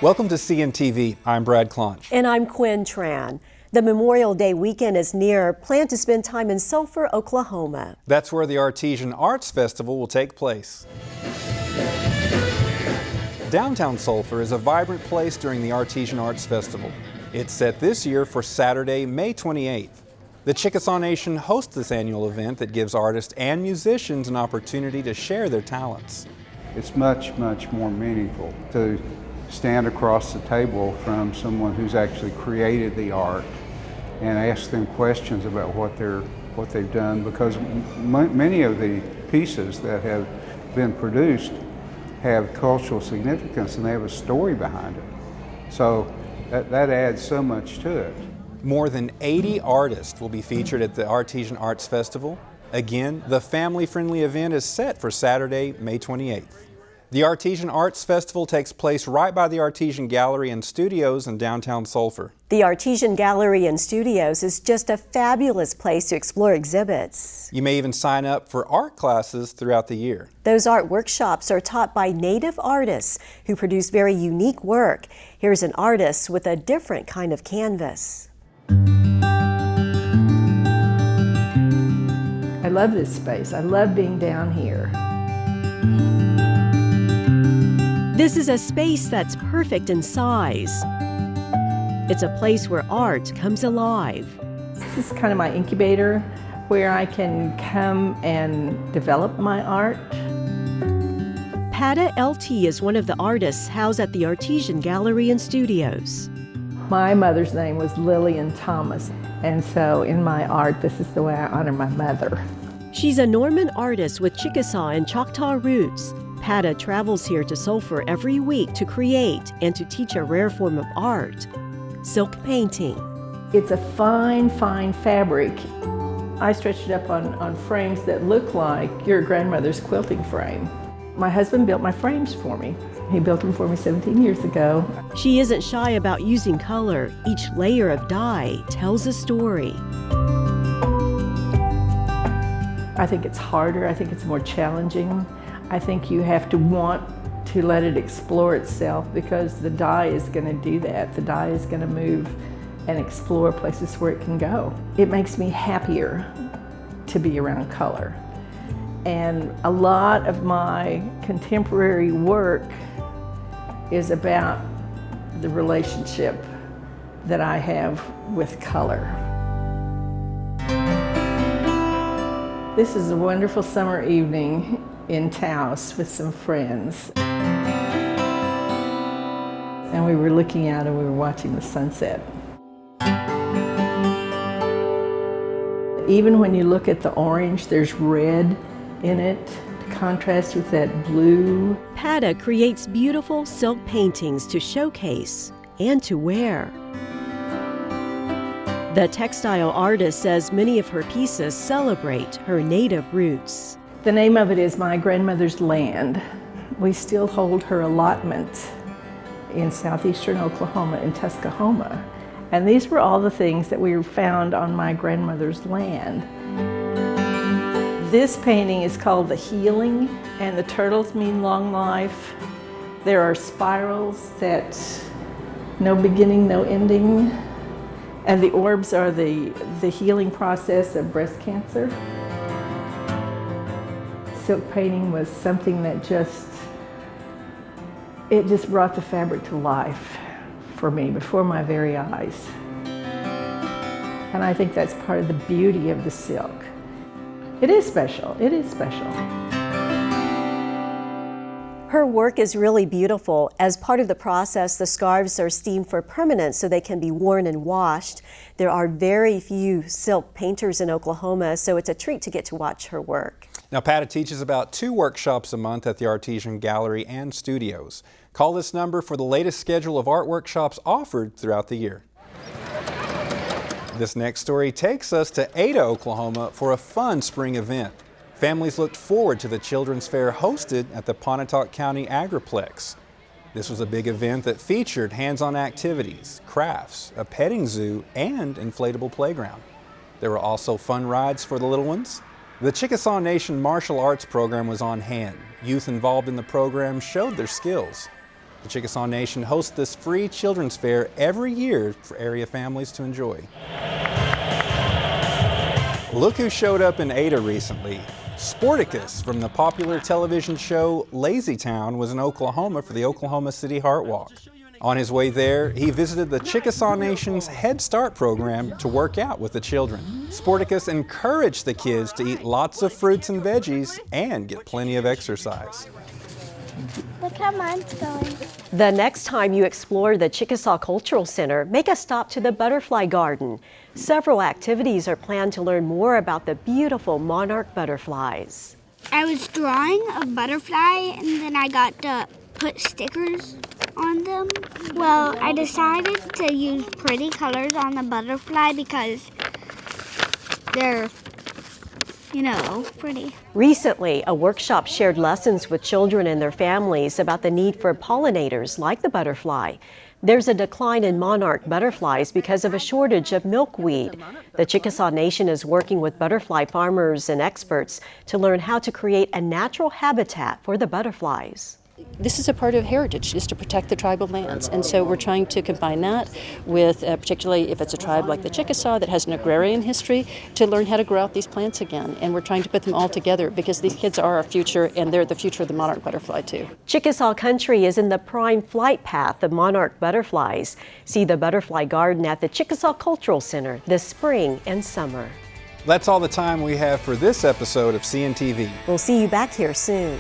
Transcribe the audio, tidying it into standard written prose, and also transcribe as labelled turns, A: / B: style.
A: Welcome to CNTV. I'm Brad Clonch.
B: And I'm Quinn Tran. The Memorial Day weekend is near. Plan to spend time in Sulphur, Oklahoma.
A: That's where the Artesian Arts Festival will take place. Downtown Sulphur is a vibrant place during the Artesian Arts Festival. It's set this year for Saturday, May 28th. The Chickasaw Nation hosts this annual event that gives artists and musicians an opportunity to share their talents.
C: It's much more meaningful to stand across the table from someone who's actually created the art and ask them questions about what they've done, because many of the pieces that have been produced have cultural significance and they have a story behind it. So that adds so much to it.
A: More than 80 artists will be featured at the Artesian Arts Festival. Again, the family-friendly event is set for Saturday, May 28th. The Artesian Arts Festival takes place right by the Artesian Gallery and Studios in downtown Sulphur.
B: The Artesian Gallery and Studios is just a fabulous place to explore exhibits.
A: You may even sign up for art classes throughout the year.
B: Those art workshops are taught by native artists who produce very unique work. Here's an artist with a different kind of canvas.
D: I love this space. I love being down here.
B: This is a space that's perfect in size. It's a place where art comes alive.
D: This is kind of my incubator where I can come and develop my art.
B: Patta LT is one of the artists housed at the Artesian Gallery and Studios.
D: My mother's name was Lillian Thomas, and so in my art, this is the way I honor my mother.
B: She's a Norman artist with Chickasaw and Choctaw roots. Patta travels here to Sulphur every week to create and to teach a rare form of art, silk painting.
D: It's a fine fabric. I stretched it up on frames that look like your grandmother's quilting frame. My husband built my frames for me. He built them for me 17 years ago.
B: She isn't shy about using color. Each layer of dye tells a story.
D: I think it's harder. I think it's more challenging. I think you have to want to let it explore itself, because the dye is going to do that. The dye is going to move and explore places where it can go. It makes me happier to be around color. And a lot of my contemporary work is about the relationship that I have with color. This is a wonderful summer evening in Taos with some friends. And we were looking out and we were watching the sunset. Even when you look at the orange, there's red in it to contrast with that blue.
B: Patta creates beautiful silk paintings to showcase and to wear. The textile artist says many of her pieces celebrate her native roots.
D: The name of it is My Grandmother's Land. We still hold her allotment in southeastern Oklahoma, in Tuscaloosa. And these were all the things that we found on my grandmother's land. This painting is called The Healing, and the turtles mean long life. There are spirals that no beginning, no ending. And the orbs are the healing process of breast cancer. Silk painting was something that just brought the fabric to life for me before my very eyes. And I think that's part of the beauty of the silk. It is special. It is special.
B: Her work is really beautiful. As part of the process, the scarves are steamed for permanence so they can be worn and washed. There are very few silk painters in Oklahoma, so it's a treat to get to watch her work.
A: Now, Patta teaches about 2 workshops a month at the Artesian Gallery and Studios. Call this number for the latest schedule of art workshops offered throughout the year. This next story takes us to Ada, Oklahoma for a fun spring event. Families looked forward to the Children's Fair hosted at the Pontotoc County Agriplex. This was a big event that featured hands-on activities, crafts, a petting zoo, and inflatable playground. There were also fun rides for the little ones. The Chickasaw Nation Martial Arts program was on hand. Youth involved in the program showed their skills. The Chickasaw Nation hosts this free children's fair every year for area families to enjoy. Look who showed up in Ada recently. Sporticus from the popular television show Lazy Town was in Oklahoma for the Oklahoma City Heart Walk. On his way there, he visited the Chickasaw Nation's Head Start program to work out with the children. Sporticus encouraged the kids to eat lots of fruits and veggies and get plenty of exercise.
E: Look how mine's going.
B: The next time you explore the Chickasaw Cultural Center, make a stop to the butterfly garden. Several activities are planned to learn more about the beautiful monarch butterflies.
E: I was drawing a butterfly and then I got to put stickers on them. Well, I decided to use pretty colors on the butterfly because they're, pretty.
B: Recently, a workshop shared lessons with children and their families about the need for pollinators like the butterfly. There's a decline in monarch butterflies because of a shortage of milkweed. The Chickasaw Nation is working with butterfly farmers and experts to learn how to create a natural habitat for the butterflies.
F: This is a part of heritage, is to protect the tribal lands, and so we're trying to combine that with, particularly if it's a tribe like the Chickasaw that has an agrarian history, to learn how to grow out these plants again. And we're trying to put them all together because these kids are our future, and they're the future of the monarch butterfly too.
B: Chickasaw country is in the prime flight path of monarch butterflies. See the butterfly garden at the Chickasaw Cultural Center this spring and summer.
A: That's all the time we have for this episode of CNTV.
B: We'll see you back here soon.